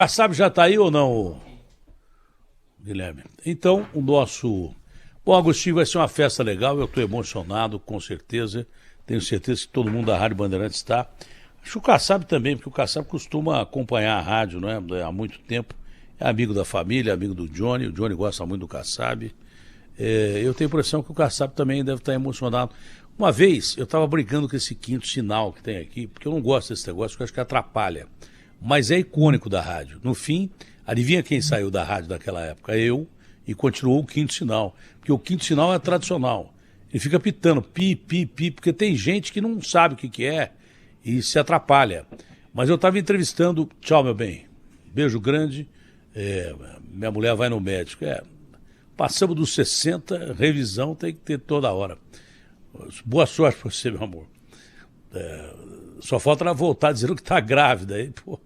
Kassab já está aí ou não, Guilherme? Então, o nosso. Bom, Agostinho, vai ser uma festa legal, eu estou emocionado, com certeza. Tenho certeza que todo mundo da Rádio Bandeirantes está. Acho que o Kassab também, porque o Kassab costuma acompanhar a rádio, né, há muito tempo. É amigo da família, amigo do Johnny. O Johnny gosta muito do Kassab. Eu tenho a impressão que o Kassab também deve estar emocionado. Uma vez, eu estava brincando com esse quinto sinal que tem aqui, porque eu não gosto desse negócio, porque eu acho que atrapalha. Mas é icônico da rádio. No fim, adivinha quem saiu da rádio daquela época? Eu, e continuou o quinto sinal. Porque o quinto sinal é tradicional. Ele fica pitando, pi, pi, pi, porque tem gente que não sabe o que é e se atrapalha. Mas eu estava entrevistando, tchau, meu bem, beijo grande, minha mulher vai no médico. Passamos dos 60, revisão tem que ter toda hora. Boa sorte para você, meu amor. Só falta ela voltar dizendo que está grávida. Aí, pô.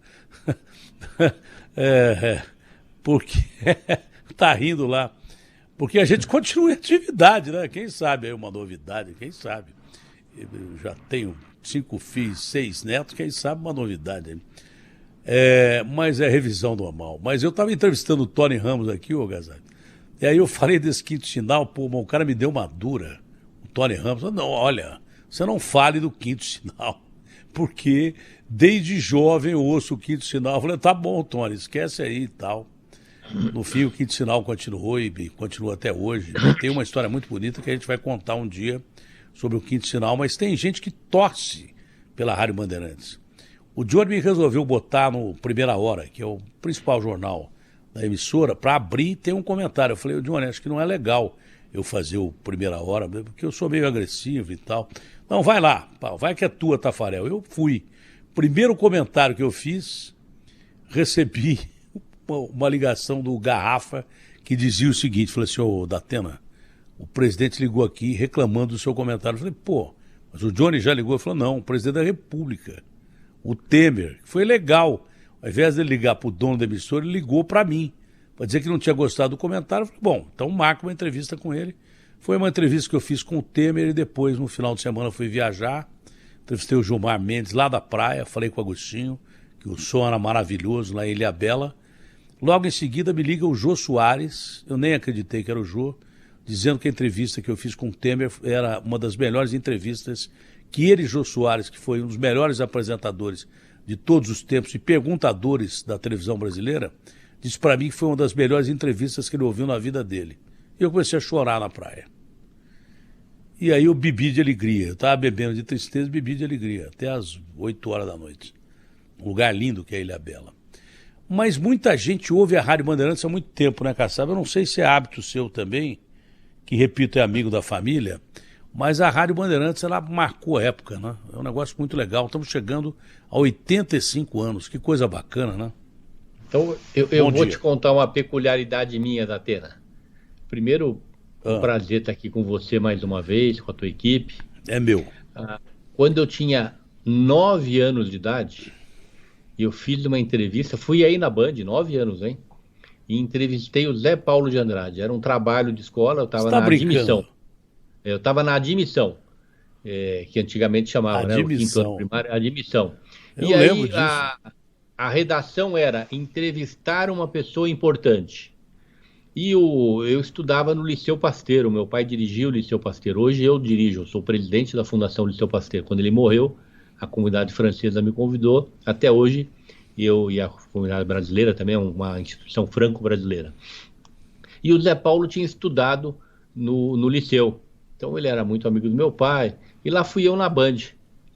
Porque tá rindo lá. Porque a gente continua em atividade, né? Quem sabe aí uma novidade, quem sabe. Eu já tenho 5 filhos, 6 netos, quem sabe uma novidade. Mas é revisão normal. Mas eu estava entrevistando o Tony Ramos aqui, ô Gazali. E aí eu falei desse quinto sinal, pô, o cara me deu uma dura. O Tony Ramos falou, não, olha, você não fale do quinto sinal. Porque desde jovem eu ouço o quinto sinal. Eu falei, tá bom, Tony, esquece aí e tal. No fim, o quinto sinal continuou e continua até hoje. Tem uma história muito bonita que a gente vai contar um dia sobre o quinto sinal, mas tem gente que torce pela Rádio Bandeirantes. O Johnny resolveu botar no Primeira Hora, que é o principal jornal da emissora, para abrir tem um comentário. Eu falei, Johnny, acho que não é legal eu fazer o Primeira Hora, porque eu sou meio agressivo e tal. Não, vai lá, vai que é tua, Tafarel. Eu fui. Primeiro comentário que eu fiz, recebi uma ligação do Garrafa que dizia o seguinte, falei assim, ô Datena, o presidente ligou aqui reclamando do seu comentário. Eu falei, pô, mas o Johnny já ligou? Ele falou, não, o presidente da República, o Temer, foi legal. Ao invés de ele ligar para o dono da emissora, ele ligou para mim, para dizer que não tinha gostado do comentário. Eu falei, bom, então marca uma entrevista com ele. Foi uma entrevista que eu fiz com o Temer e depois, no final de semana, fui viajar. Entrevistei o Gilmar Mendes lá da praia, falei com o Agostinho, que o som era maravilhoso lá em Ilhabela. Logo em seguida me liga o Jô Soares, eu nem acreditei que era o Jô, dizendo que a entrevista que eu fiz com o Temer era uma das melhores entrevistas que ele, Jô Soares, que foi um dos melhores apresentadores de todos os tempos e perguntadores da televisão brasileira, disse para mim que foi uma das melhores entrevistas que ele ouviu na vida dele. E eu comecei a chorar na praia. E aí eu bebi de alegria. Eu estava bebendo de tristeza e bebi de alegria, até às 8 horas da noite. Um lugar lindo que é Ilhabela. Mas muita gente ouve a Rádio Bandeirantes há muito tempo, né, Kassab? Eu não sei se é hábito seu também, que, repito, é amigo da família, mas a Rádio Bandeirantes, ela marcou a época, né? É um negócio muito legal. Estamos chegando a 85 anos. Que coisa bacana, né? Então, eu vou te contar uma peculiaridade minha, Datena. Primeiro, um prazer estar aqui com você mais uma vez, com a tua equipe. É meu. Quando eu tinha 9 anos de idade, eu fiz uma entrevista, fui aí na Band, 9 anos, hein? E entrevistei o Zé Paulo de Andrade. Era um trabalho de escola, eu estava na admissão. Eu estava na admissão, que antigamente chamava, né? O quinto ano primário, admissão. Eu lembro disso. A redação era entrevistar uma pessoa importante. E eu estudava no Liceu Pasteur, meu pai dirigia o Liceu Pasteur. Hoje eu dirijo, eu sou presidente da Fundação Liceu Pasteur. Quando ele morreu, a comunidade francesa me convidou. Até hoje, eu e a comunidade brasileira também, é uma instituição franco-brasileira. E o Zé Paulo tinha estudado no Liceu. Então ele era muito amigo do meu pai. E lá fui eu na Band.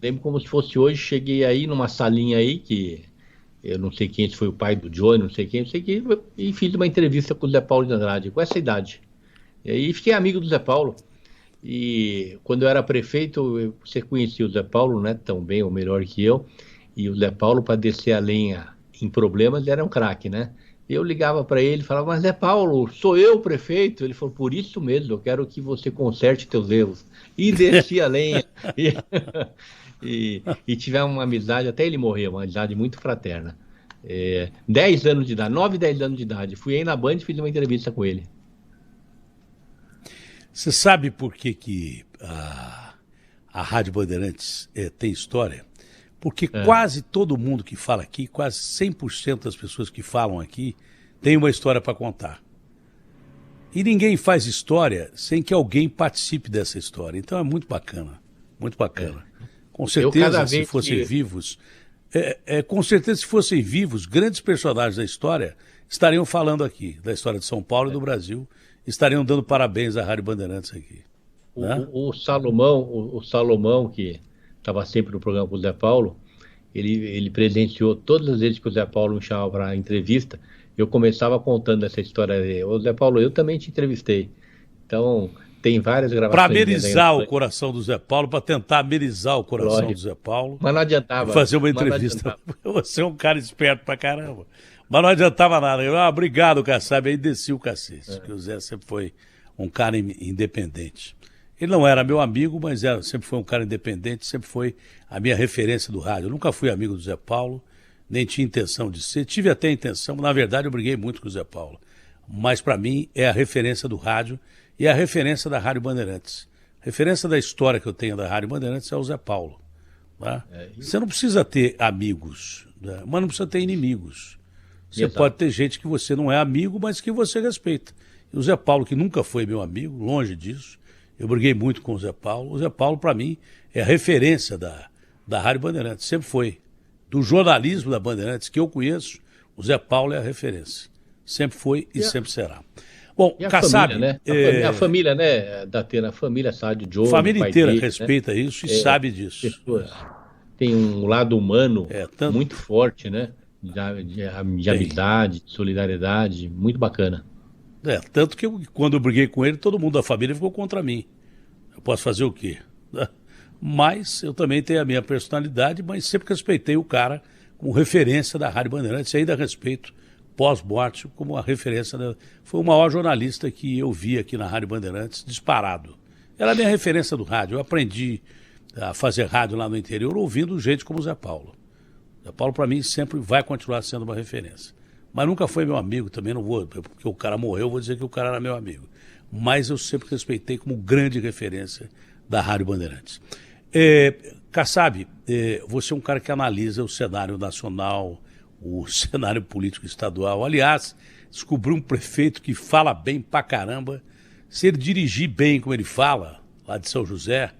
Lembro como se fosse hoje, cheguei aí numa salinha aí, que eu não sei quem, se foi o pai do Johnny, não sei quem, e fiz uma entrevista com o Zé Paulo de Andrade, com essa idade. E aí fiquei amigo do Zé Paulo. E quando eu era prefeito, você conhecia o Zé Paulo, né, tão bem ou melhor que eu, e o Zé Paulo, para descer a lenha em problemas, ele era um craque, né? Eu ligava para ele e falava, mas Zé Paulo, sou eu o prefeito? Ele falou, por isso mesmo, eu quero que você conserte teus erros. E descia a lenha. E tivemos uma amizade, até ele morrer, uma amizade muito fraterna. 10 anos de idade, 9, 10 anos de idade. Fui aí na Band e fiz uma entrevista com ele. Você sabe por que a Rádio Bandeirantes tem história? Porque quase todo mundo que fala aqui, quase 100% das pessoas que falam aqui, tem uma história para contar. E ninguém faz história sem que alguém participe dessa história. Então é muito bacana, muito bacana. Com certeza, se fossem vivos, com certeza, se fossem vivos, grandes personagens da história estariam falando aqui, da história de São Paulo e do Brasil, estariam dando parabéns à Rádio Bandeirantes aqui. O Salomão, que estava sempre no programa com o Zé Paulo, ele presenciou todas as vezes que o Zé Paulo me chamava para entrevista, eu começava contando essa história dele. Ô Zé Paulo, eu também te entrevistei. Então, tem várias gravações. Para amenizar o coração do Zé Paulo, para tentar amenizar o coração do Zé Paulo. Mas não adiantava. E fazer uma entrevista. Você é um cara esperto pra caramba. Mas não adiantava nada. Eu, obrigado, Kassab. Aí desci o cacete. Porque o Zé sempre foi um cara independente. Ele não era meu amigo, mas sempre foi um cara independente, sempre foi a minha referência do rádio. Eu nunca fui amigo do Zé Paulo, nem tinha intenção de ser. Tive até intenção, na verdade eu briguei muito com o Zé Paulo. Mas para mim é a referência do rádio e é a referência da Rádio Bandeirantes. A referência da história que eu tenho da Rádio Bandeirantes é o Zé Paulo. Tá? Você não precisa ter amigos, né? Mas não precisa ter inimigos. Você pode ter gente que você não é amigo, mas que você respeita. E o Zé Paulo, que nunca foi meu amigo, longe disso, eu briguei muito com o Zé Paulo. O Zé Paulo, para mim, é a referência da Rádio Bandeirantes. Sempre foi. Do jornalismo da Bandeirantes que eu conheço, o Zé Paulo é a referência. Sempre foi e sempre será. Bom, Kassab, família, né? A família, né, Datena, a família sabe de Diogo. A família inteira respeita isso e sabe disso. Pessoas tem um lado humano muito forte, né? De amizade, de solidariedade, muito bacana. Tanto que quando eu briguei com ele, todo mundo da família ficou contra mim. Eu posso fazer o quê? Mas eu também tenho a minha personalidade, mas sempre respeitei o cara como referência da Rádio Bandeirantes, e ainda respeito pós-morte como a referência. Foi o maior jornalista que eu vi aqui na Rádio Bandeirantes, disparado. Era a minha referência do rádio. Eu aprendi a fazer rádio lá no interior ouvindo gente como o Zé Paulo. O Zé Paulo, para mim, sempre vai continuar sendo uma referência. Mas nunca foi meu amigo, também não vou, porque o cara morreu, eu vou dizer que o cara era meu amigo. Mas eu sempre respeitei como grande referência da Rádio Bandeirantes. Kassab, você é um cara que analisa o cenário nacional, o cenário político estadual. Aliás, descobri um prefeito que fala bem pra caramba. Se ele dirigir bem como ele fala, lá de São José,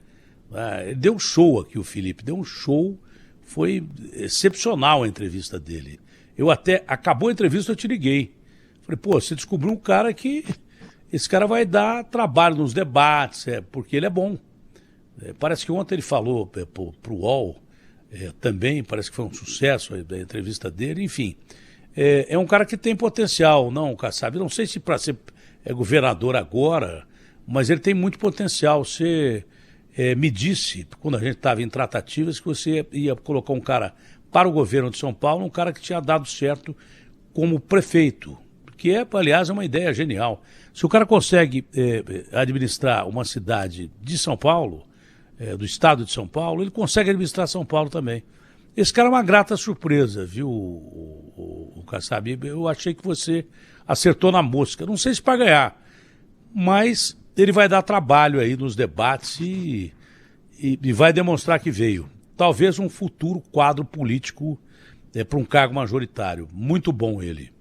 ele deu um show aqui, o Felipe, deu um show, foi excepcional a entrevista dele. Acabou a entrevista, eu te liguei. Falei, pô, você descobriu um cara que esse cara vai dar trabalho nos debates, porque ele é bom. Parece que ontem ele falou pro UOL, também, parece que foi um sucesso a entrevista dele, enfim. É um cara que tem potencial, não, Kassab? Não sei se para ser governador agora, mas ele tem muito potencial. Você me disse, quando a gente estava em tratativas, que você ia colocar um cara para o governo de São Paulo, um cara que tinha dado certo como prefeito, que aliás, é uma ideia genial. Se o cara consegue administrar uma cidade de São Paulo, do estado de São Paulo, ele consegue administrar São Paulo também. Esse cara é uma grata surpresa, viu, o Kassab? Eu achei que você acertou na mosca. Não sei se para ganhar, mas ele vai dar trabalho aí nos debates e vai demonstrar que veio. Talvez um futuro quadro político para um cargo majoritário. Muito bom ele.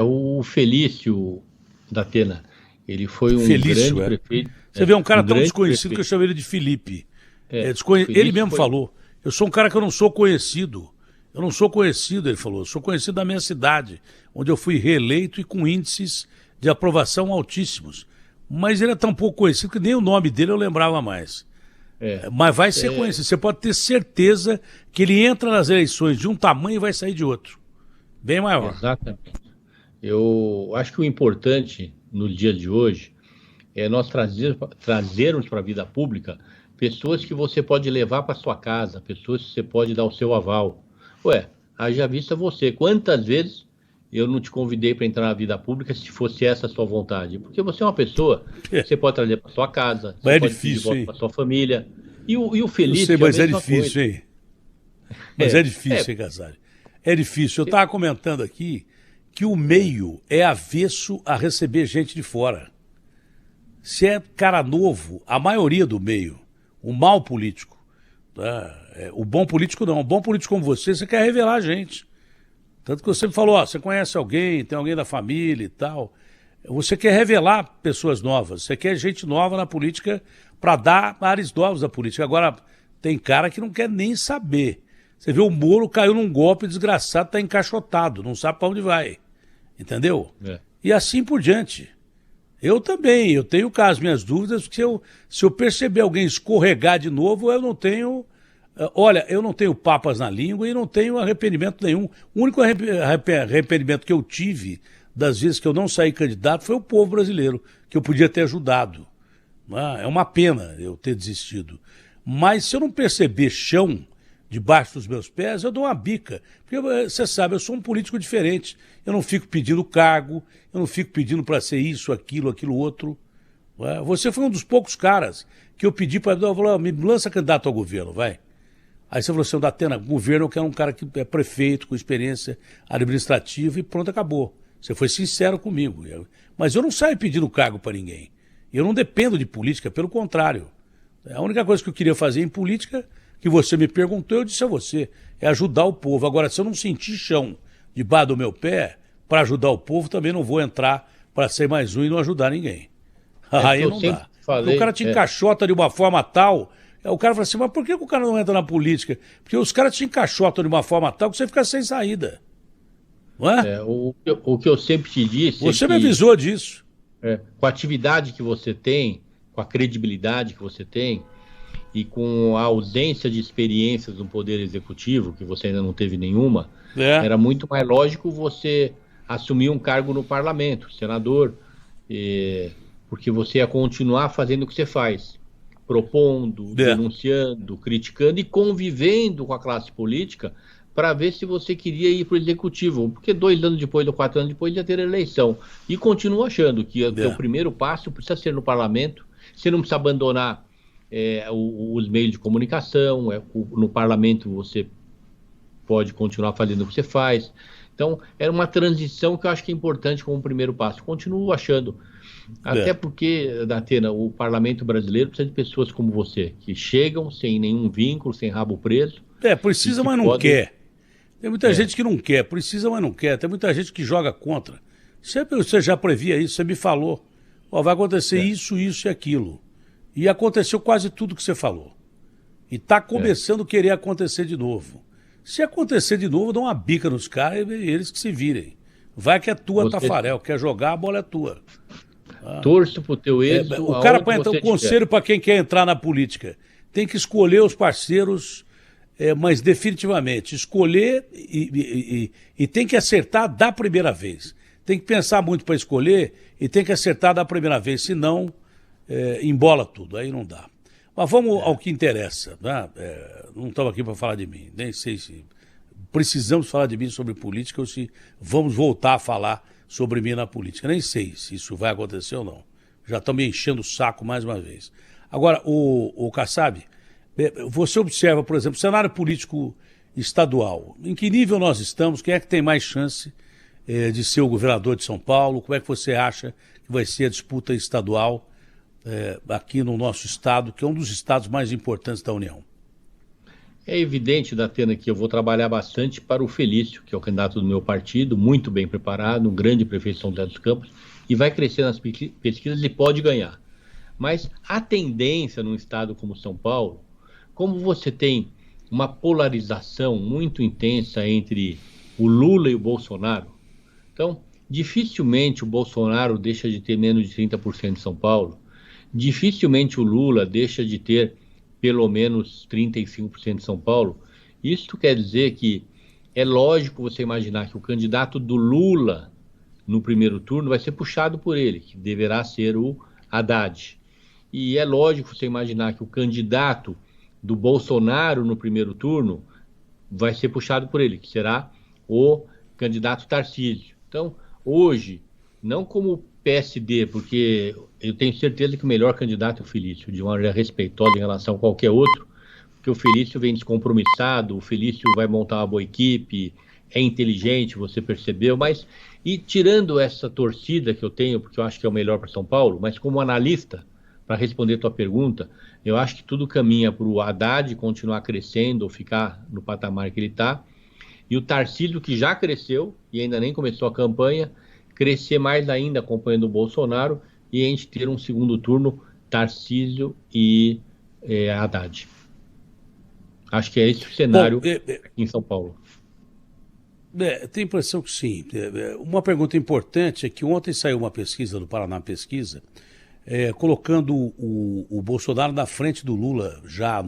O Felício Datena, ele foi um grande prefeito. Você vê um cara tão desconhecido que eu chamo ele de Felipe. Ele mesmo falou, eu sou um cara que eu não sou conhecido. Eu não sou conhecido, ele falou. Eu sou conhecido da minha cidade, onde eu fui reeleito e com índices de aprovação altíssimos. Mas ele é tão pouco conhecido que nem o nome dele eu lembrava mais. Mas vai ser conhecido. Você pode ter certeza que ele entra nas eleições de um tamanho e vai sair de outro. Bem maior. Exatamente. Eu acho que o importante no dia de hoje é nós trazermos para a vida pública pessoas que você pode levar para sua casa, pessoas que você pode dar o seu aval. Haja vista você. Quantas vezes eu não te convidei para entrar na vida pública se fosse essa a sua vontade? Porque você é uma pessoa que você pode trazer para sua casa, mas você pode difícil, para sua família. E o Felício, sei, mas é difícil, hein? Mas é difícil, hein, Casale? É difícil. Eu estava comentando aqui que o meio é avesso a receber gente de fora. Se é cara novo, a maioria do meio, o mal político, O bom político não. O bom político como você quer revelar a gente. Tanto que você me falou, ó, você conhece alguém, tem alguém da família e tal. Você quer revelar pessoas novas, você quer gente nova na política para dar ares novos à política. Agora, tem cara que não quer nem saber. Você vê o Moro caiu num golpe desgraçado, tá encaixotado, não sabe para onde vai. Entendeu? E assim por diante. Eu também, eu tenho cá as minhas dúvidas, porque se eu perceber alguém escorregar de novo, eu não tenho... Olha, eu não tenho papas na língua e não tenho arrependimento nenhum. O único arrependimento que eu tive das vezes que eu não saí candidato foi o povo brasileiro, que eu podia ter ajudado. É uma pena eu ter desistido. Mas se eu não perceber chão debaixo dos meus pés, eu dou uma bica. Porque você sabe, eu sou um político diferente. Eu não fico pedindo cargo, eu não fico pedindo para ser isso, aquilo outro. Você foi um dos poucos caras que eu pedi para... Eu falei, me lança candidato ao governo, vai. Aí você falou assim, Datena, governo eu quero um cara que é prefeito, com experiência administrativa e pronto, acabou. Você foi sincero comigo. Mas eu não saio pedindo cargo para ninguém. Eu não dependo de política, pelo contrário. A única coisa que eu queria fazer em política, que você me perguntou, eu disse a você, é ajudar o povo. Agora, se eu não sentir chão debaixo do meu pé, para ajudar o povo, também não vou entrar para ser mais um e não ajudar ninguém. Aí não dá. O cara te encaixota de uma forma tal... O cara fala assim, mas por que o cara não entra na política? Porque os caras te encaixotam de uma forma tal que você fica sem saída. Não é? O que eu sempre te disse... Você me avisou disso. Com a atividade que você tem, com a credibilidade que você tem, e com a ausência de experiências no Poder Executivo, que você ainda não teve nenhuma, era muito mais lógico você assumir um cargo no parlamento, senador, porque você ia continuar fazendo o que você faz. Propondo, denunciando, criticando e convivendo com a classe política para ver se você queria ir para o executivo, porque 2 anos depois ou 4 anos depois ia ter eleição. E continuo achando que o primeiro passo precisa ser no parlamento, você não precisa abandonar os meios de comunicação, no parlamento você pode continuar fazendo o que você faz. Então, era uma transição que eu acho que é importante como primeiro passo. Continuo achando. Até porque, Datena, o parlamento brasileiro precisa de pessoas como você, que chegam sem nenhum vínculo, sem rabo preso. Precisa, mas não quer. Tem muita gente que não quer, precisa, mas não quer. Tem muita gente que joga contra. Você já previa isso, você me falou. Vai acontecer isso e aquilo. E aconteceu quase tudo que você falou. E está começando a querer acontecer de novo. Se acontecer de novo, dá uma bica nos caras e eles que se virem. Vai que é tua, Tafarel. Quer jogar, a bola é tua. Torço pro teu êxito. O cara, para entrar, um conselho para quem quer entrar na política, tem que escolher os parceiros, mas definitivamente, escolher e tem que acertar da primeira vez. Tem que pensar muito para escolher e tem que acertar da primeira vez, senão embola tudo, aí não dá. Mas vamos ao que interessa. Né? Não estamos aqui para falar de mim, nem sei se precisamos falar de mim sobre política ou se vamos voltar a falar sobre mim na política. Nem sei se isso vai acontecer ou não. Já estão me enchendo o saco mais uma vez. Agora, o Kassab, você observa, por exemplo, o cenário político estadual. Em que nível nós estamos? Quem é que tem mais chance de ser o governador de São Paulo? Como é que você acha que vai ser a disputa estadual aqui no nosso estado, que é um dos estados mais importantes da União? É evidente, Datena, que eu vou trabalhar bastante para o Felício, que é o candidato do meu partido, muito bem preparado, um grande prefeito de São José dos Campos, e vai crescer nas pesquisas e pode ganhar. Mas a tendência num estado como São Paulo, como você tem uma polarização muito intensa entre o Lula e o Bolsonaro, então dificilmente o Bolsonaro deixa de ter menos de 30% de São Paulo, dificilmente o Lula deixa de ter pelo menos 35% de São Paulo. Isso quer dizer que é lógico você imaginar que o candidato do Lula no primeiro turno vai ser puxado por ele, que deverá ser o Haddad. E é lógico você imaginar que o candidato do Bolsonaro no primeiro turno vai ser puxado por ele, que será o candidato Tarcísio. Então, hoje, não como PSD, porque eu tenho certeza que o melhor candidato é o Felício, de uma maneira respeitosa em relação a qualquer outro, porque o Felício vem descompromissado, o Felício vai montar uma boa equipe, é inteligente, você percebeu, mas, e tirando essa torcida que eu tenho, porque eu acho que é o melhor para São Paulo, mas como analista, para responder a tua pergunta, Eu acho que tudo caminha para o Haddad continuar crescendo ou ficar no patamar que ele está, e o Tarcísio, que já cresceu e ainda nem começou a campanha, crescer mais ainda acompanhando o Bolsonaro, e a gente ter um segundo turno Tarcísio e Haddad. Acho que é esse o cenário aqui em São Paulo. Tem a impressão que sim. Uma pergunta importante é que ontem saiu uma pesquisa do Paraná Pesquisa, colocando o Bolsonaro na frente do Lula já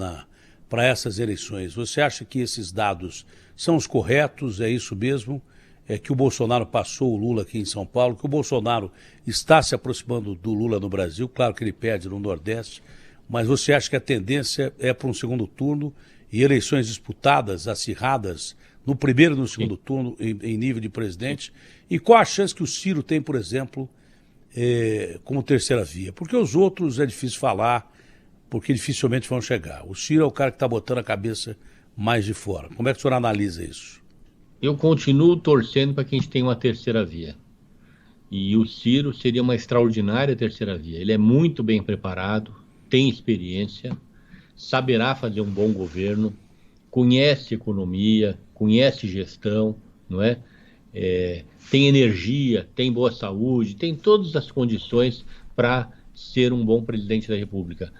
para essas eleições. Você acha que esses dados são os corretos? É isso mesmo? É que o Bolsonaro passou o Lula aqui em São Paulo, que o Bolsonaro está se aproximando do Lula no Brasil, claro que ele perde no Nordeste, mas você acha que a tendência é para um segundo turno e eleições disputadas, acirradas, no primeiro e no segundo turno, em nível de presidente? E qual a chance que o Ciro tem, por exemplo, como terceira via? Porque os outros é difícil falar, porque dificilmente vão chegar. O Ciro é o cara que está botando a cabeça mais de fora. Como é que o senhor analisa isso? Eu continuo torcendo para que a gente tenha uma terceira via. E o Ciro seria uma extraordinária terceira via. Ele é muito bem preparado, tem experiência, saberá fazer um bom governo, conhece economia, conhece gestão, não é? Tem energia, tem boa saúde, tem todas as condições para ser um bom presidente da República.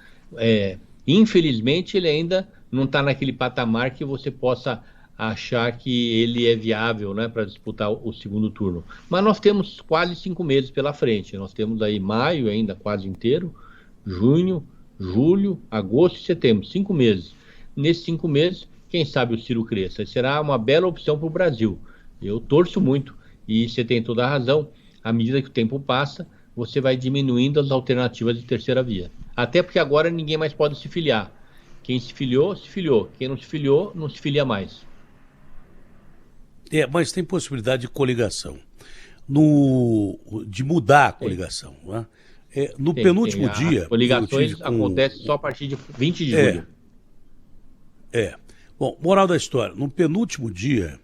Infelizmente, ele ainda não está naquele patamar que você possa achar que ele é viável, né, para disputar o segundo turno. Mas nós temos quase 5 meses pela frente. Nós temos aí maio ainda quase inteiro, junho, julho, agosto e setembro, 5 meses. Nesses 5 meses, quem sabe o Ciro cresça. Será uma bela opção para o Brasil. Eu torço muito, e você tem toda a razão. À medida que o tempo passa, você vai diminuindo as alternativas de terceira via. Até porque agora ninguém mais pode se filiar. Quem se filiou, se filiou. Quem não se filiou, não se filia mais. Mas tem possibilidade de coligação. De mudar a coligação. Né? No penúltimo dia... Coligações acontecem só a partir de 20 de julho. Bom, moral da história. No penúltimo dia,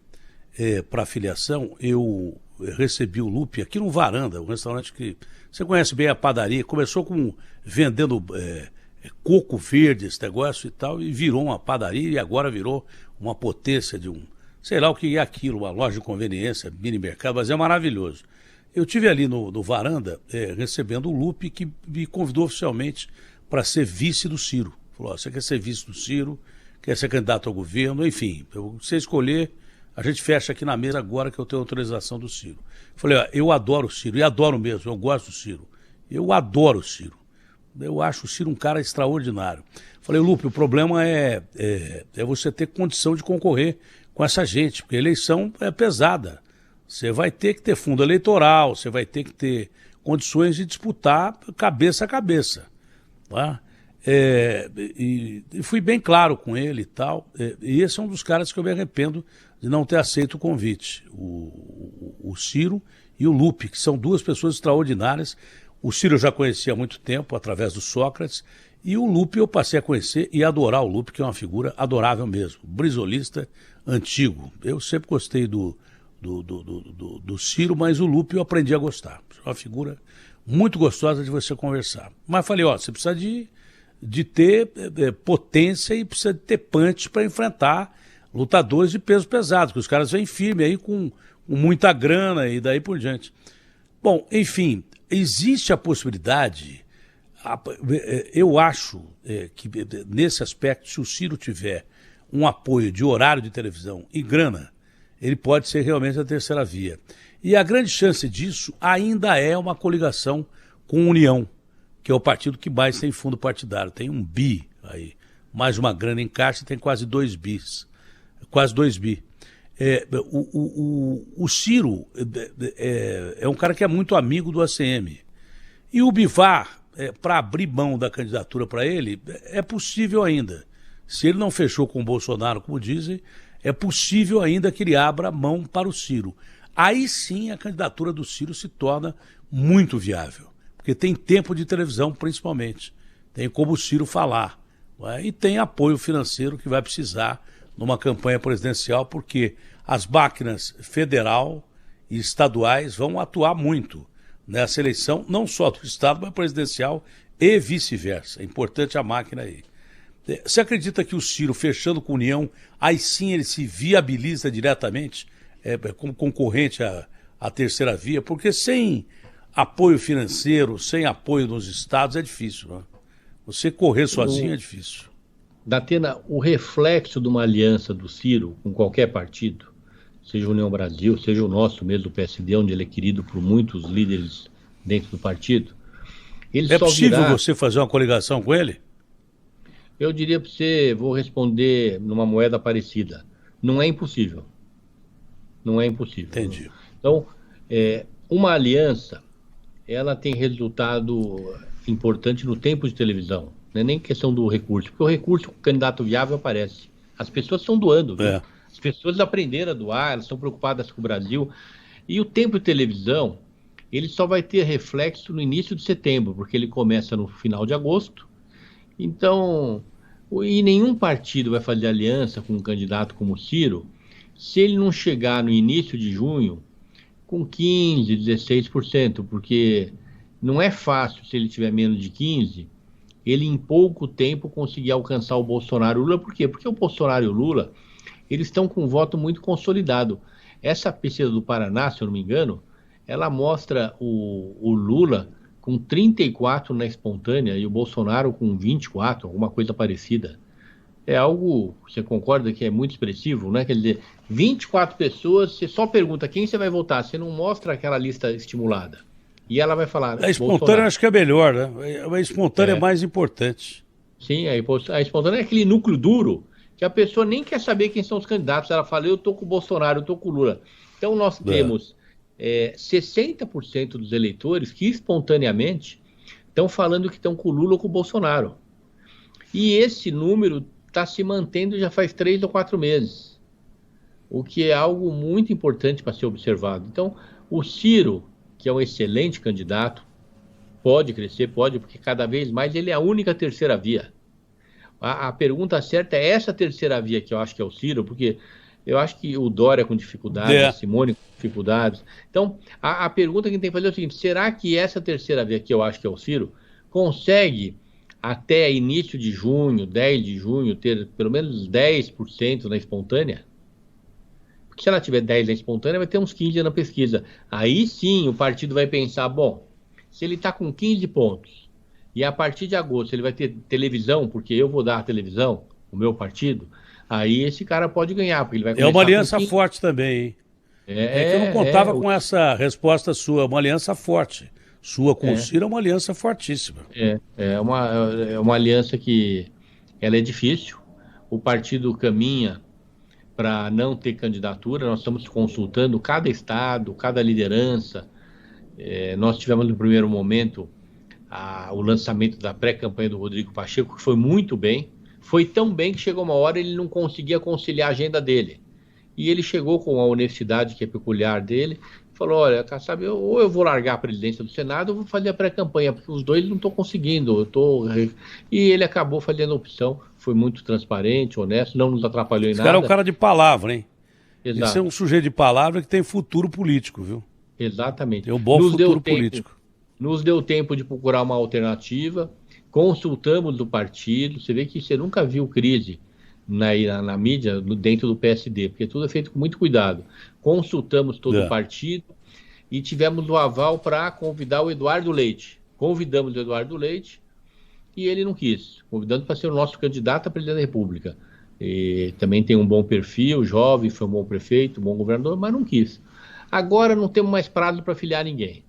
para a filiação, eu recebi o Lupe aqui no Varanda, um restaurante que... Você conhece bem a padaria. Começou vendendo coco verde, esse negócio e tal, e virou uma padaria, e agora virou uma potência de sei lá o que é aquilo, uma loja de conveniência, mini mercado, mas é maravilhoso. Eu tive ali no Varanda recebendo o Lupe, que me convidou oficialmente para ser vice do Ciro. Falou, você quer ser vice do Ciro, quer ser candidato ao governo, enfim, você escolher, a gente fecha aqui na mesa agora que eu tenho autorização do Ciro. Falei, eu adoro o Ciro, e adoro mesmo, eu gosto do Ciro. Eu adoro o Ciro. Eu acho o Ciro um cara extraordinário. Falei, Lupe, o problema é você ter condição de concorrer com essa gente, porque a eleição é pesada. Você vai ter que ter fundo eleitoral, você vai ter que ter condições de disputar cabeça a cabeça. Tá? E fui bem claro com ele e tal. E esse é um dos caras que eu me arrependo de não ter aceito o convite. O Ciro e o Lupe, que são duas pessoas extraordinárias. O Ciro eu já conhecia há muito tempo, através do Sócrates, e o Lupe eu passei a conhecer e adorar o Lupe, que é uma figura adorável mesmo, brisolista antigo. Eu sempre gostei do Ciro, mas o Lupe eu aprendi a gostar. É uma figura muito gostosa de você conversar. Mas falei, você precisa de ter potência e precisa de ter punch para enfrentar lutadores de peso pesado, que os caras vêm firme aí com muita grana e daí por diante. Bom, enfim, existe a possibilidade, eu acho que nesse aspecto, se o Ciro tiver um apoio de horário de televisão e grana, ele pode ser realmente a terceira via. E a grande chance disso ainda é uma coligação com a União, que é o partido que mais tem fundo partidário. Tem 1 bi aí, mais uma grana em caixa, tem quase 2 bis. Quase 2 bi. O Ciro é um cara que é muito amigo do ACM. E o Bivar, para abrir mão da candidatura para ele, é possível ainda. Se ele não fechou com o Bolsonaro, como dizem, é possível ainda que ele abra mão para o Ciro. Aí sim a candidatura do Ciro se torna muito viável, porque tem tempo de televisão principalmente, tem como o Ciro falar, e tem apoio financeiro que vai precisar numa campanha presidencial, porque as máquinas federal e estaduais vão atuar muito nessa eleição, não só do Estado, mas presidencial e vice-versa. É importante a máquina aí. Você acredita que o Ciro, fechando com a União, aí sim ele se viabiliza diretamente como concorrente à terceira via? Porque sem apoio financeiro, sem apoio dos estados, é difícil, né? Você correr sozinho é difícil. Datena, o reflexo de uma aliança do Ciro com qualquer partido, seja a União Brasil, seja o nosso mesmo, o PSD, onde ele é querido por muitos líderes dentro do partido, ele É só possível virá... você fazer uma coligação com ele? Eu diria para você, vou responder numa moeda parecida. Não é impossível. Não é impossível. Entendi. Então, uma aliança, ela tem resultado importante no tempo de televisão. Não é nem questão do recurso, porque o recurso com o candidato viável aparece. As pessoas estão doando, viu? As pessoas aprenderam a doar, elas estão preocupadas com o Brasil. E o tempo de televisão, ele só vai ter reflexo no início de setembro, porque ele começa no final de agosto. Então, e nenhum partido vai fazer aliança com um candidato como o Ciro se ele não chegar no início de junho com 15%, 16%, porque não é fácil, se ele tiver menos de 15%, ele em pouco tempo conseguir alcançar o Bolsonaro e o Lula. Por quê? Porque o Bolsonaro e o Lula, eles estão com um voto muito consolidado. Essa pesquisa do Paraná, se eu não me engano, ela mostra o Lula com 34 na espontânea e o Bolsonaro com 24, alguma coisa parecida. É algo, você concorda que é muito expressivo, né? Quer dizer, 24 pessoas, você só pergunta quem você vai votar, você não mostra aquela lista estimulada. E ela vai falar... A espontânea eu acho que é melhor, né? A espontânea é mais importante. Sim, a espontânea é aquele núcleo duro que a pessoa nem quer saber quem são os candidatos. Ela fala, eu tô com o Bolsonaro, eu tô com o Lula. Então nós temos 60% dos eleitores que espontaneamente estão falando que estão com o Lula ou com o Bolsonaro. E esse número está se mantendo já faz 3 ou 4 meses, o que é algo muito importante para ser observado. Então, o Ciro, que é um excelente candidato, pode crescer, pode, porque cada vez mais ele é a única terceira via. A pergunta certa é essa terceira via que eu acho que é o Ciro, porque eu acho que o Dória com dificuldades, a Simone com dificuldades. Então, a pergunta que a gente tem que fazer é o seguinte, será que essa terceira via que eu acho que é o Ciro, consegue até início de junho, 10 de junho, ter pelo menos 10% na espontânea? Porque se ela tiver 10 na espontânea, vai ter uns 15 na pesquisa. Aí sim o partido vai pensar, bom, se ele está com 15 pontos, e a partir de agosto ele vai ter televisão, porque eu vou dar a televisão, o meu partido, aí esse cara pode ganhar, porque ele vai começar. É uma aliança forte também, hein? É que eu não contava com essa resposta sua, uma aliança forte. Sua com o Ciro é uma aliança fortíssima. É uma aliança que ela é difícil. O partido caminha para não ter candidatura. Nós estamos consultando cada estado, cada liderança. Nós tivemos no primeiro momento o lançamento da pré-campanha do Rodrigo Pacheco, que foi muito bem. Foi tão bem que chegou uma hora ele não conseguia conciliar a agenda dele. E ele chegou com a honestidade que é peculiar dele, falou, olha, sabe, ou eu vou largar a presidência do Senado ou vou fazer a pré-campanha, porque os dois não estão conseguindo. E ele acabou fazendo a opção, foi muito transparente, honesto, não nos atrapalhou em nada. Esse cara é um cara de palavra, hein? Exato. Esse é um sujeito de palavra que tem futuro político, viu? Exatamente. Tem um bom futuro político. Nos deu tempo de procurar uma alternativa, consultamos o partido, você vê que você nunca viu crise na mídia dentro do PSD, porque tudo é feito com muito cuidado. Consultamos todo o partido e tivemos o aval para convidar o Eduardo Leite. Convidamos o Eduardo Leite e ele não quis, convidando para ser o nosso candidato a presidente da República. E também tem um bom perfil, jovem, foi um bom prefeito, um bom governador, mas não quis. Agora não temos mais prazo para filiar ninguém.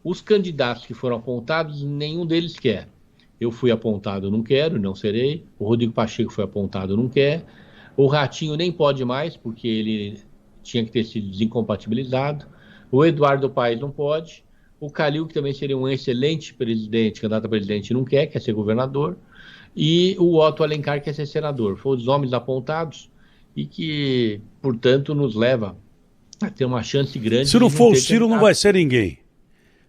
Os candidatos que foram apontados, nenhum deles quer. Eu fui apontado, não quero, não serei. O Rodrigo Pacheco foi apontado, não quer. O Ratinho nem pode mais, porque ele tinha que ter sido desincompatibilizado. O Eduardo Paes não pode. O Calil, que também seria um excelente presidente, candidato a presidente, não quer ser governador. E o Otto Alencar quer ser senador. Foram os nomes apontados e que, portanto, nos leva a ter uma chance grande. Se não for o Ciro, não vai ser ninguém.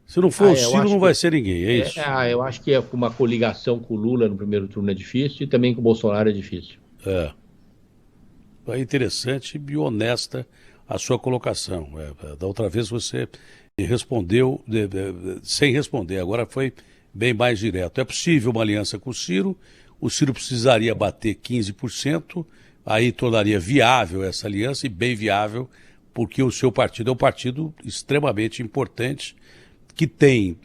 Se não for o Ciro, não vai ser ninguém, é isso? Eu acho que uma coligação com o Lula no primeiro turno é difícil e também com o Bolsonaro é difícil. É interessante e honesta a sua colocação. Da outra vez você respondeu sem responder, agora foi bem mais direto. É possível uma aliança com o Ciro, o Ciro precisaria bater 15%, aí tornaria viável essa aliança e bem viável, porque o seu partido é um partido extremamente importante, que tem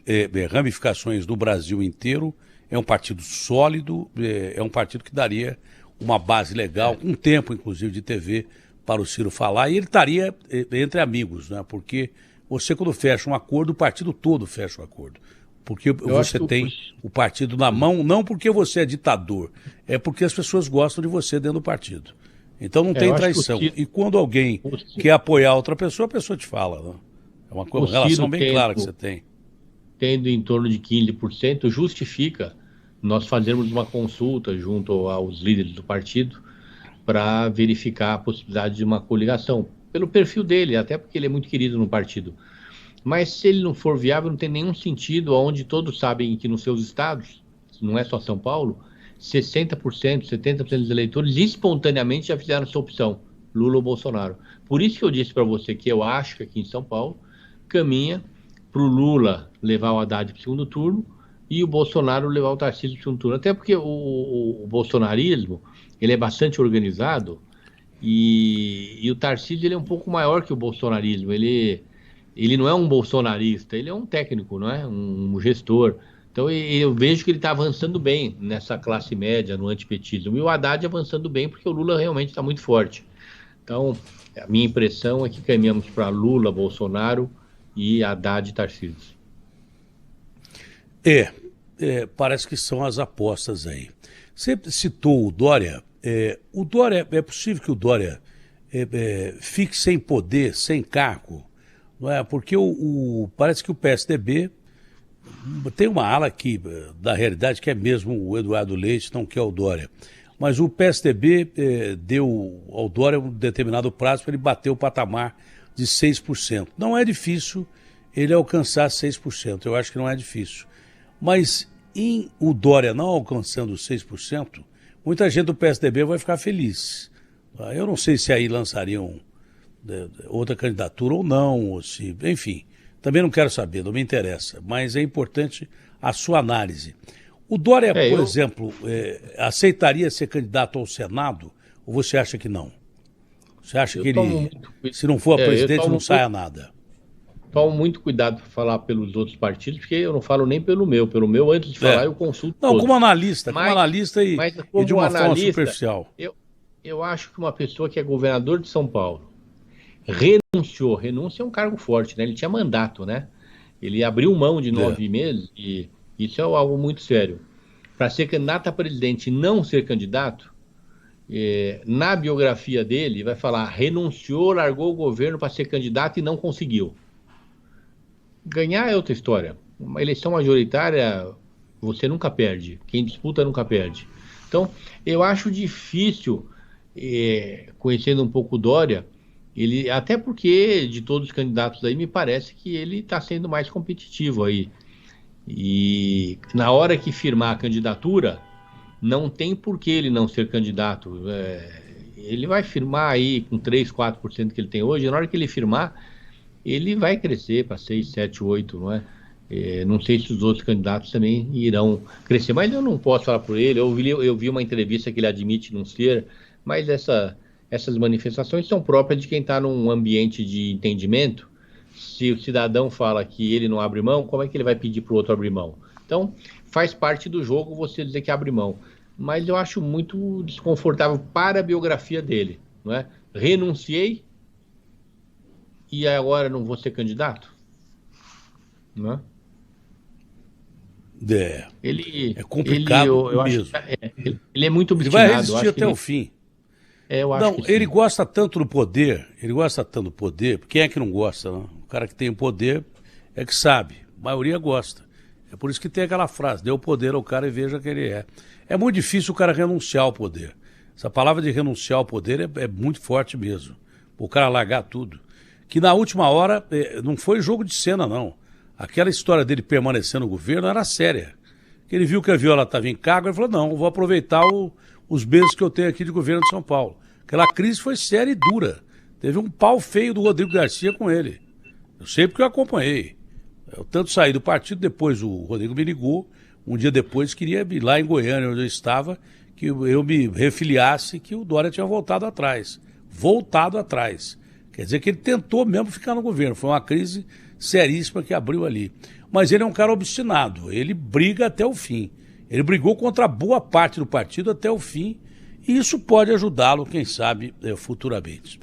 ramificações no Brasil inteiro, é um partido sólido, é um partido que daria uma base legal, um tempo, inclusive, de TV para o Ciro falar, e ele estaria entre amigos, né? Porque você, quando fecha um acordo, o partido todo fecha o acordo. Porque você tem o partido na mão, não porque você é ditador, é porque as pessoas gostam de você dentro do partido. Então não tem traição. E quando alguém quer apoiar outra pessoa, a pessoa te fala. Né? É uma relação bem clara que você tem. Tendo em torno de 15%, justifica nós fazermos uma consulta junto aos líderes do partido para verificar a possibilidade de uma coligação. Pelo perfil dele, até porque ele é muito querido no partido. Mas se ele não for viável, não tem nenhum sentido, onde todos sabem que nos seus estados, não é só São Paulo, 60%, 70% dos eleitores espontaneamente já fizeram essa opção, Lula ou Bolsonaro. Por isso que eu disse para você que eu acho que aqui em São Paulo caminha para o Lula levar o Haddad para o segundo turno e o Bolsonaro levar o Tarcísio para o segundo turno. Até porque o bolsonarismo ele é bastante organizado e o Tarcísio ele é um pouco maior que o bolsonarismo. Ele não é um bolsonarista, ele é um técnico, não é? Um gestor. Então eu vejo que ele está avançando bem nessa classe média, no antipetismo. E o Haddad avançando bem porque o Lula realmente está muito forte. Então, a minha impressão é que caminhamos para Lula, Bolsonaro e Haddad e Tarcísio. Parece que são as apostas aí. Você citou o Dória. O Dória, é possível que o Dória fique sem poder, sem cargo, não é? Porque parece que o PSDB tem uma ala aqui, da realidade, que é mesmo o Eduardo Leite, não quer o Dória. Mas o PSDB deu ao Dória um determinado prazo para ele bater o patamar de 6%. Não é difícil ele alcançar 6%, eu acho que não é difícil. Mas o Dória não alcançando 6%, muita gente do PSDB vai ficar feliz. Eu não sei se aí lançariam outra candidatura ou não, ou se, enfim, também não quero saber, não me interessa, mas é importante a sua análise. O Dória, por exemplo, aceitaria ser candidato ao Senado, ou você acha que não? Você acha que ele, se não for a presidente, não saia nada? Tomo muito cuidado para falar pelos outros partidos, porque eu não falo nem pelo meu. Pelo meu, antes de falar, eu consulto não, todos. Como analista e de uma forma superficial. Eu acho que uma pessoa que é governador de São Paulo renunciou. Renúncia é um cargo forte, né? Ele tinha mandato, né? Ele abriu mão de 9 meses e isso é algo muito sério. Para ser candidato a presidente e não ser candidato, na biografia dele vai falar renunciou, largou o governo para ser candidato e não conseguiu. Ganhar é outra história. Uma eleição majoritária você nunca perde. Quem disputa nunca perde. Então, eu acho difícil, conhecendo um pouco o Dória, até porque de todos os candidatos aí me parece que ele está sendo mais competitivo aí. E na hora que firmar a candidatura, não tem por que ele não ser candidato. Ele vai firmar aí com 3, 4% que ele tem hoje, na hora que ele firmar, ele vai crescer para 6, 7, 8, não é? Não sei se os outros candidatos também irão crescer, mas eu não posso falar por ele. Eu vi uma entrevista que ele admite não ser, mas essas manifestações são próprias de quem está num ambiente de entendimento. Se o cidadão fala que ele não abre mão, como é que ele vai pedir para o outro abrir mão? Então, faz parte do jogo você dizer que abre mão. Mas eu acho muito desconfortável para a biografia dele, não é? Renunciei e agora não vou ser candidato? Não é? É complicado mesmo. Ele é muito obstinado. Ele vai resistir até o fim. Ele gosta tanto do poder, quem é que não gosta, né? O cara que tem o poder é que sabe, a maioria gosta. É por isso que tem aquela frase, dê o poder ao cara e veja quem ele é. É muito difícil o cara renunciar ao poder. Essa palavra de renunciar ao poder é muito forte mesmo. O cara largar tudo. Que na última hora não foi jogo de cena, não. Aquela história dele permanecer no governo era séria. Ele viu que a Viola estava em cargo e falou, não, vou aproveitar os meses que eu tenho aqui de governo de São Paulo. Aquela crise foi séria e dura. Teve um pau feio do Rodrigo Garcia com ele. Eu sei porque eu acompanhei. Eu tanto saí do partido, depois o Rodrigo me ligou, um dia depois queria ir lá em Goiânia, onde eu estava, que eu me refiliasse, que o Dória tinha voltado atrás. Voltado atrás. Quer dizer que ele tentou mesmo ficar no governo. Foi uma crise seríssima que abriu ali. Mas ele é um cara obstinado, ele briga até o fim. Ele brigou contra boa parte do partido até o fim, e isso pode ajudá-lo, quem sabe, futuramente.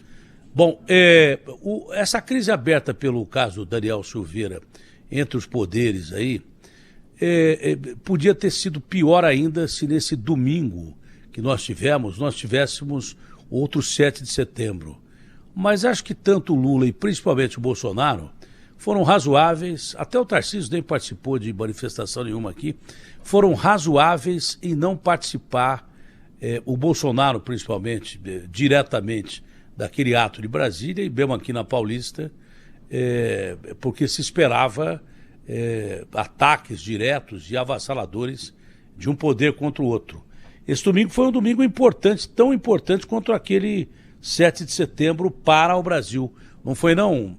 Bom, essa crise aberta pelo caso Daniel Silveira entre os poderes aí, podia ter sido pior ainda se nesse domingo que nós tivéssemos outro 7 de setembro. Mas acho que tanto o Lula e principalmente o Bolsonaro foram razoáveis, até o Tarcísio nem participou de manifestação nenhuma aqui, foram razoáveis em não participar, o Bolsonaro principalmente, diretamente daquele ato de Brasília e mesmo aqui na Paulista, porque se esperava ataques diretos e avassaladores de um poder contra o outro. Esse domingo foi um domingo importante, tão importante quanto aquele 7 de setembro para o Brasil. Não foi não,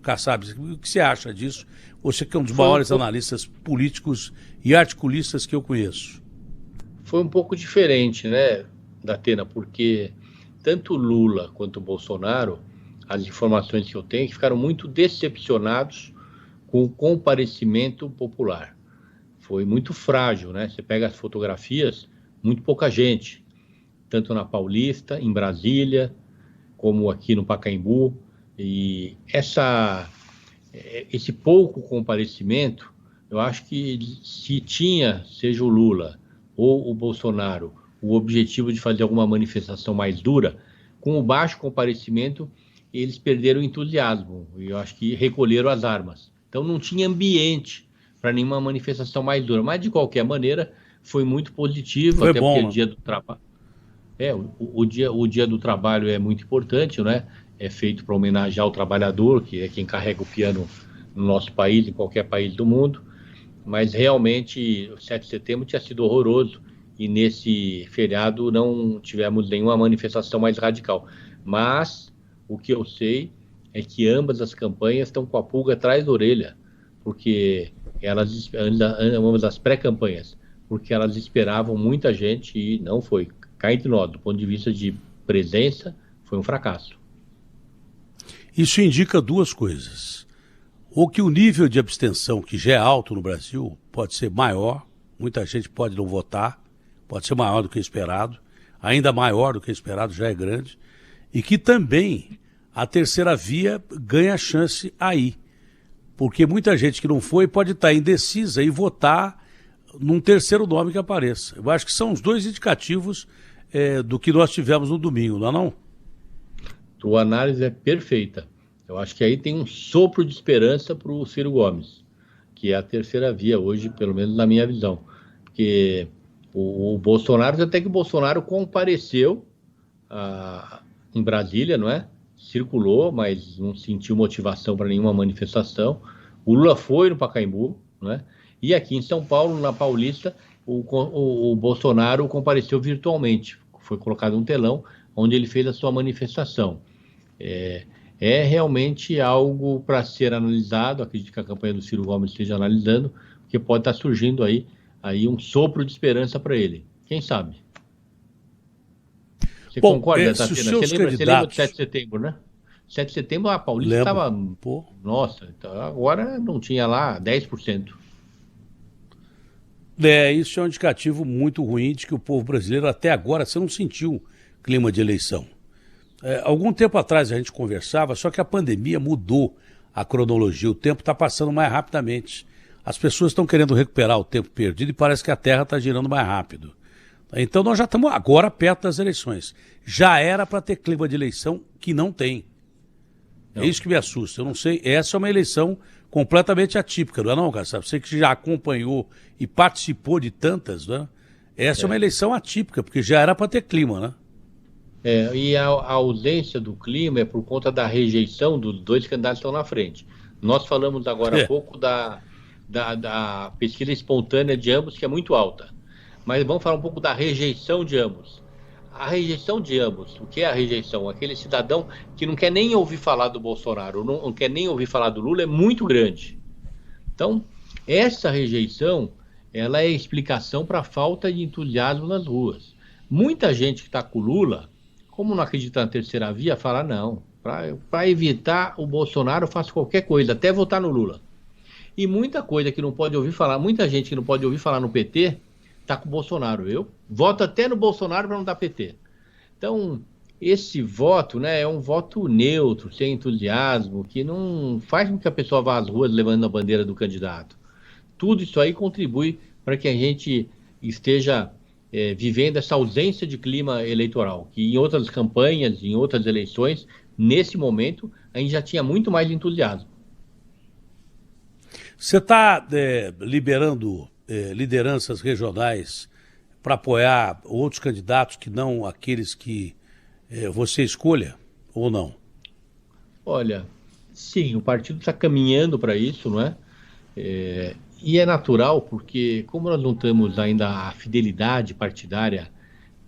Kassab? O que você acha disso? Você que é um dos maiores analistas políticos e articulistas que eu conheço. Foi um pouco diferente, né, Datena, porque tanto o Lula quanto o Bolsonaro, as informações que eu tenho, ficaram muito decepcionados com o comparecimento popular. Foi muito frágil, né? Você pega as fotografias, muito pouca gente, tanto na Paulista, em Brasília, como aqui no Pacaembu. E esse pouco comparecimento, eu acho que se tinha, seja o Lula ou o Bolsonaro, o objetivo de fazer alguma manifestação mais dura, com o baixo comparecimento, eles perderam o entusiasmo, e eu acho que recolheram as armas. Então não tinha ambiente para nenhuma manifestação mais dura, mas de qualquer maneira foi muito positivo, foi até bom, porque o dia do trabalho. O dia do trabalho é muito importante, né? É feito para homenagear o trabalhador, que é quem carrega o piano no nosso país, em qualquer país do mundo. Mas realmente o 7 de setembro tinha sido horroroso e nesse feriado não tivemos nenhuma manifestação mais radical. Mas o que eu sei é que ambas as campanhas estão com a pulga atrás da orelha, porque ambas as pré-campanhas, porque elas esperavam muita gente e não foi. Cá entre nós, do ponto de vista de presença, foi um fracasso. Isso indica duas coisas. Ou que o nível de abstenção, que já é alto no Brasil, pode ser maior, muita gente pode não votar, pode ser maior do que esperado, ainda maior do que esperado, já é grande, e que também a terceira via ganha chance aí, porque muita gente que não foi pode estar indecisa e votar num terceiro nome que apareça. Eu acho que são os dois indicativos do que nós tivemos no domingo, não é não? Tua análise é perfeita. Eu acho que aí tem um sopro de esperança para o Ciro Gomes, que é a terceira via hoje, pelo menos na minha visão. Porque o Bolsonaro, até que o Bolsonaro compareceu em Brasília, não é? Circulou, mas não sentiu motivação para nenhuma manifestação. O Lula foi no Pacaembu, não é? E aqui em São Paulo, na Paulista, o Bolsonaro compareceu virtualmente. Foi colocado um telão onde ele fez a sua manifestação. É realmente algo para ser analisado, acredito que a campanha do Ciro Gomes esteja analisando, porque pode estar surgindo aí um sopro de esperança para ele. Quem sabe? Você concorda, Tatiana? Você lembra do 7 de setembro, né? 7 de setembro a Paulista estava... Nossa, então agora não tinha lá 10%. Isso é um indicativo muito ruim de que o povo brasileiro até agora você não sentiu clima de eleição. Algum tempo atrás a gente conversava, só que a pandemia mudou a cronologia, o tempo está passando mais rapidamente. As pessoas estão querendo recuperar o tempo perdido e parece que a Terra está girando mais rápido. Então nós já estamos agora perto das eleições. Já era para ter clima de eleição que não tem. Não. É isso que me assusta. Eu não sei, essa é uma eleição completamente atípica, não é não, cara? Você que já acompanhou e participou de tantas, né? Essa é uma eleição atípica, porque já era para ter clima, né? E a ausência do clima é por conta da rejeição dos dois candidatos que estão na frente. Nós falamos agora há pouco da pesquisa espontânea de ambos, que é muito alta. Mas vamos falar um pouco da rejeição de ambos. A rejeição de ambos, o que é a rejeição? Aquele cidadão que não quer nem ouvir falar do Bolsonaro, não quer nem ouvir falar do Lula, é muito grande. Então, Essa rejeição, ela é explicação para a falta de entusiasmo nas ruas. Muita gente que está com o Lula, como não acredita na terceira via, fala, não, para evitar o Bolsonaro eu faço qualquer coisa, até votar no Lula. E muita coisa que não pode ouvir falar, muita gente que não pode ouvir falar no PT, está com o Bolsonaro. Eu voto até no Bolsonaro para não dar PT. Então, esse voto, né, é um voto neutro, sem entusiasmo, que não faz com que a pessoa vá às ruas levando a bandeira do candidato. Tudo isso aí contribui para que a gente esteja vivendo essa ausência de clima eleitoral, que em outras campanhas, em outras eleições, nesse momento, a gente já tinha muito mais entusiasmo. Você está liberando lideranças regionais para apoiar outros candidatos que não aqueles que você escolha ou não? Olha, sim, o partido está caminhando para isso, não é? E é natural, porque como nós não temos ainda a fidelidade partidária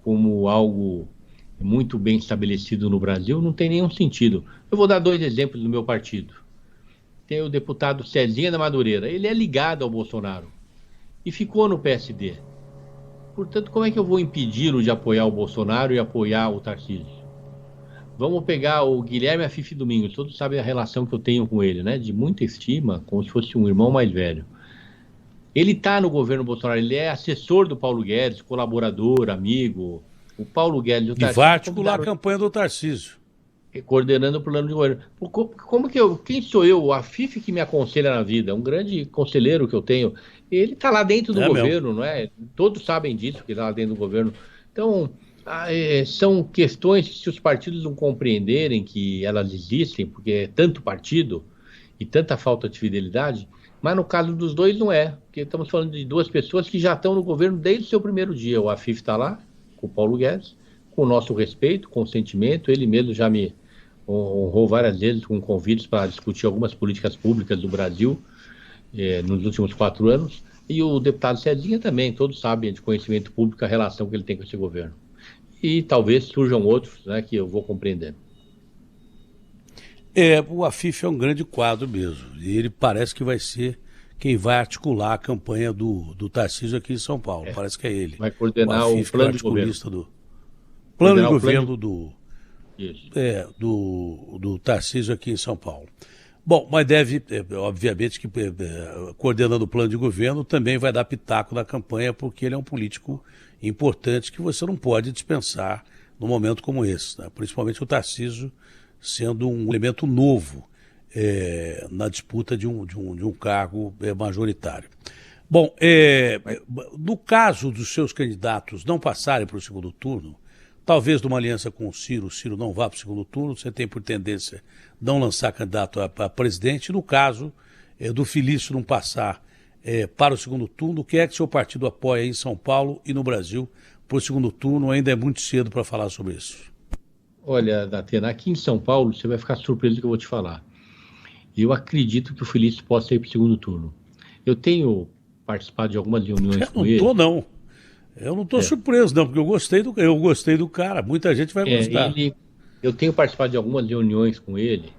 como algo muito bem estabelecido no Brasil, não tem nenhum sentido. Eu vou dar 2 exemplos do meu partido. Tem o deputado Cezinha da Madureira, ele é ligado ao Bolsonaro e ficou no PSD. Portanto, como é que eu vou impedi-lo de apoiar o Bolsonaro e apoiar o Tarcísio? Vamos pegar o Guilherme Afife Domingos, todos sabem a relação que eu tenho com ele, né? De muita estima, como se fosse um irmão mais velho. Ele está no governo Bolsonaro, ele é assessor do Paulo Guedes, colaborador, amigo. O Paulo Guedes e o Tarcísio... E vai articular a campanha do Tarcísio. Coordenando o plano de governo. Como que quem sou eu? O Afife que me aconselha na vida, um grande conselheiro que eu tenho. Ele está lá dentro do governo, não é? Todos sabem disso, que está lá dentro do governo. Então, são questões que se os partidos não compreenderem que elas existem, porque é tanto partido e tanta falta de fidelidade, mas no caso dos dois não é, porque estamos falando de 2 pessoas que já estão no governo desde o seu primeiro dia. O Afife está lá, com o Paulo Guedes, com o nosso respeito, consentimento, ele mesmo já me honrou várias vezes com convites para discutir algumas políticas públicas do Brasil nos últimos 4 anos, e o deputado Cezinha também, todos sabem de conhecimento público a relação que ele tem com esse governo. E talvez surjam outros, né, que eu vou compreender. O Afife é um grande quadro mesmo, e ele parece que vai ser quem vai articular a campanha do Tarcísio aqui em São Paulo, parece que é ele. Vai coordenar o plano de governo. Plano de governo do Tarcísio aqui em São Paulo. Bom, mas deve, obviamente, que coordenando o plano de governo também vai dar pitaco na campanha, porque ele é um político importante que você não pode dispensar num momento como esse, né? Principalmente o Tarcísio sendo um elemento novo na disputa de um cargo majoritário. Bom, no caso dos seus candidatos não passarem para o segundo turno, talvez numa aliança com o Ciro não vá para o segundo turno, você tem por tendência não lançar candidato a presidente. No caso do Felício não passar para o segundo turno, o que é que seu partido apoia em São Paulo e no Brasil para o segundo turno? Ainda é muito cedo para falar sobre isso. Olha, Datena, aqui em São Paulo você vai ficar surpreso do que eu vou te falar. Eu acredito que o Felício possa ir para o segundo turno. Eu tenho participado de algumas reuniões com ele. Eu não estou surpreso, não, porque eu gostei do cara. Muita gente vai gostar. Eu tenho participado de algumas reuniões com ele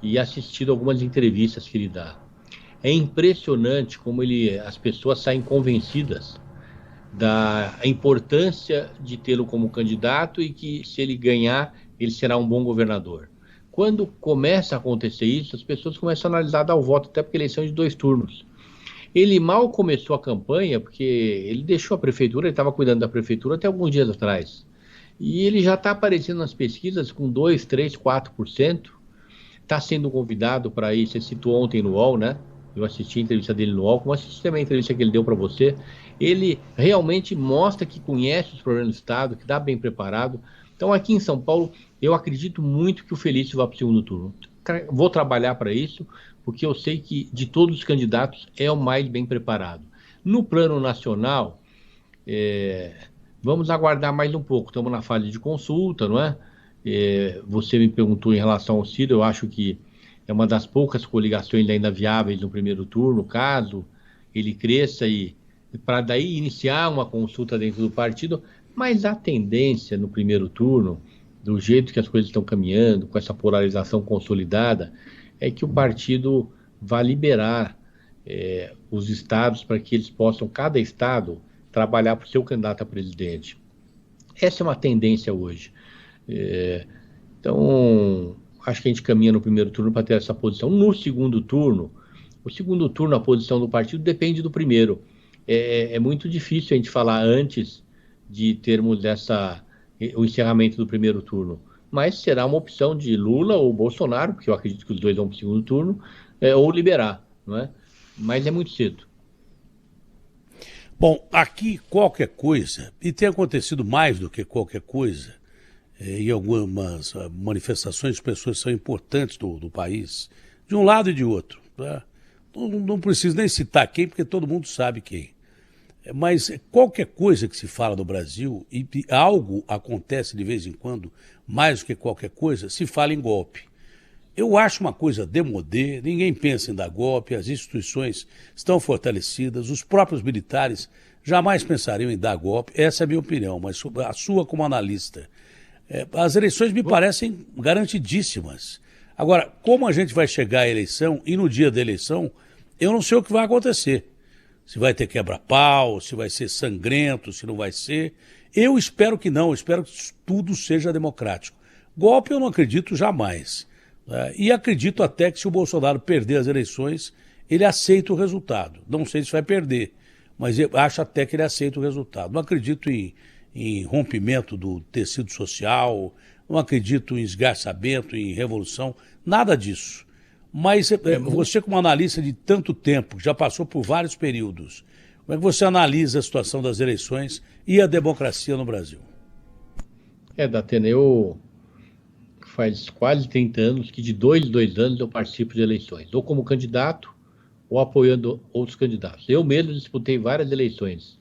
e assistido algumas entrevistas que ele dá. É impressionante como as pessoas saem convencidas da importância de tê-lo como candidato e que, se ele ganhar, ele será um bom governador. Quando começa a acontecer isso, as pessoas começam a analisar dar o voto, até porque a eleição é de 2 turnos. Ele mal começou a campanha, porque ele deixou a prefeitura, ele estava cuidando da prefeitura até alguns dias atrás. E ele já está aparecendo nas pesquisas com 2%, 3%, 4%. Está sendo convidado para ir, você citou ontem no UOL, né? Eu assisti a entrevista dele no UOL, como assisti também a entrevista que ele deu para você. Ele realmente mostra que conhece os problemas do Estado, que está bem preparado. Então, aqui em São Paulo, eu acredito muito que o Felício vá para o segundo turno. Vou trabalhar para isso, porque eu sei que de todos os candidatos é o mais bem preparado. No plano nacional, vamos aguardar mais um pouco. Estamos na fase de consulta, não é? Você me perguntou em relação ao Ciro, eu acho que é uma das poucas coligações ainda viáveis no primeiro turno, caso ele cresça e para daí iniciar uma consulta dentro do partido, mas a tendência no primeiro turno, do jeito que as coisas estão caminhando, com essa polarização consolidada, é que o partido vai liberar os estados para que eles possam, cada estado, trabalhar para o seu candidato a presidente. Essa é uma tendência hoje. Então, acho que a gente caminha no primeiro turno para ter essa posição. No segundo turno, a posição do partido depende do primeiro. É muito difícil a gente falar antes de termos o encerramento do primeiro turno. Mas será uma opção de Lula ou Bolsonaro, porque eu acredito que os dois vão para o segundo turno, ou liberar, não é? Mas é muito cedo. Bom, aqui qualquer coisa, e tem acontecido mais do que qualquer coisa, em algumas manifestações de pessoas que são importantes do país, de um lado e de outro. Tá? Não preciso nem citar quem, porque todo mundo sabe quem. Mas qualquer coisa que se fala no Brasil, e algo acontece de vez em quando, mais do que qualquer coisa, se fala em golpe. Eu acho uma coisa démodé, ninguém pensa em dar golpe, as instituições estão fortalecidas, os próprios militares jamais pensariam em dar golpe, essa é a minha opinião, mas a sua como analista. As eleições me parecem garantidíssimas. Agora, como a gente vai chegar à eleição, e no dia da eleição, eu não sei o que vai acontecer. Se vai ter quebra-pau, se vai ser sangrento, se não vai ser. Eu espero que não, eu espero que tudo seja democrático. Golpe eu não acredito jamais. E acredito até que se o Bolsonaro perder as eleições, ele aceita o resultado. Não sei se vai perder, mas eu acho até que ele aceita o resultado. Não acredito em rompimento do tecido social, não acredito em esgarçamento, em revolução, nada disso. Mas você, como analista de tanto tempo, já passou por vários períodos, como é que você analisa a situação das eleições e a democracia no Brasil? Datena, faz quase 30 anos que de 2 anos eu participo de eleições, ou como candidato, ou apoiando outros candidatos. Eu mesmo disputei várias eleições.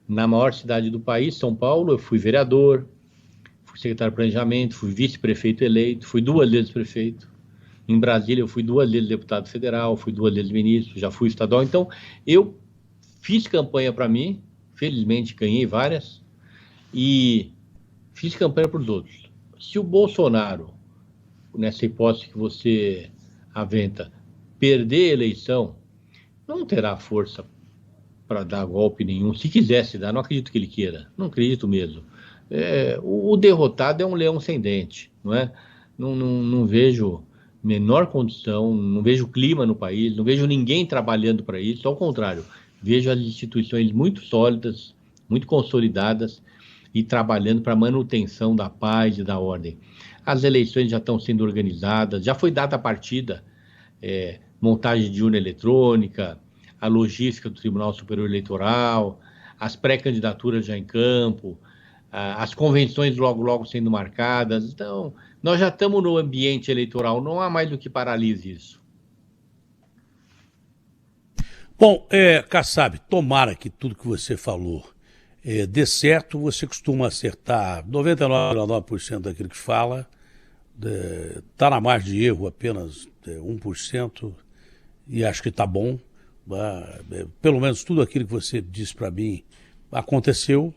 Na maior cidade do país, São Paulo, eu fui vereador, fui secretário de planejamento, fui vice-prefeito eleito, fui 2 vezes prefeito. Em Brasília, eu fui 2 vezes deputado federal, fui 2 vezes ministro, já fui estadual. Então, eu fiz campanha para mim, felizmente ganhei várias, e fiz campanha para os outros. Se o Bolsonaro, nessa hipótese que você aventa, perder a eleição, não terá força para dar golpe nenhum. Se quisesse dar, não acredito que ele queira, não acredito mesmo. O derrotado é um leão sem dente, não é? Não vejo menor condição, não vejo clima no país, não vejo ninguém trabalhando para isso, ao contrário, vejo as instituições muito sólidas, muito consolidadas e trabalhando para a manutenção da paz e da ordem. As eleições já estão sendo organizadas, já foi dada a partida, montagem de urna eletrônica, a logística do Tribunal Superior Eleitoral, as pré-candidaturas já em campo, as convenções logo sendo marcadas. Então, nós já estamos no ambiente eleitoral, não há mais o que paralise isso. Bom, Kassab, tomara que tudo que você falou dê certo. Você costuma acertar 99,9% daquilo que fala, está na margem de erro apenas 1%, e acho que está bom. Pelo menos tudo aquilo que você disse para mim aconteceu,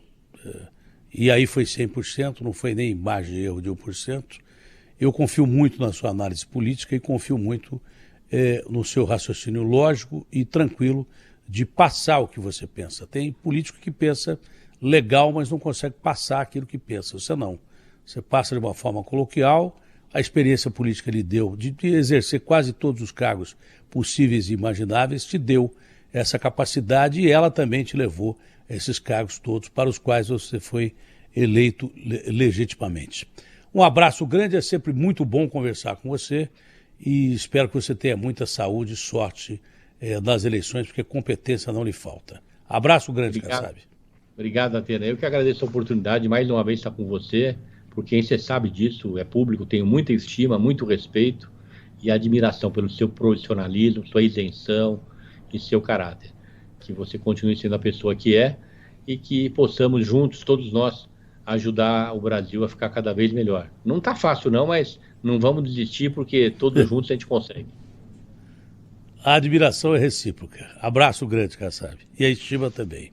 e aí foi 100%, não foi nem margem de erro de 1%. Eu confio muito na sua análise política e confio muito no seu raciocínio lógico e tranquilo de passar o que você pensa. Tem político que pensa legal, mas não consegue passar aquilo que pensa. Você não. Você passa de uma forma coloquial. A experiência política lhe deu, de exercer quase todos os cargos possíveis e imagináveis, te deu essa capacidade, e ela também te levou a esses cargos todos para os quais você foi eleito legitimamente. Um abraço grande, é sempre muito bom conversar com você, e espero que você tenha muita saúde e sorte nas eleições, porque competência não lhe falta. Abraço grande, Kassab. Obrigado, Atena. Eu que agradeço a oportunidade, mais uma vez, estar com você, porque você sabe disso, é público, tenho muita estima, muito respeito e admiração pelo seu profissionalismo, sua isenção e seu caráter. Que você continue sendo a pessoa que é e que possamos juntos, todos nós, ajudar o Brasil a ficar cada vez melhor. Não está fácil não, mas não vamos desistir, porque todos juntos a gente consegue. A admiração é recíproca. Abraço grande, Kassab. E a estima também.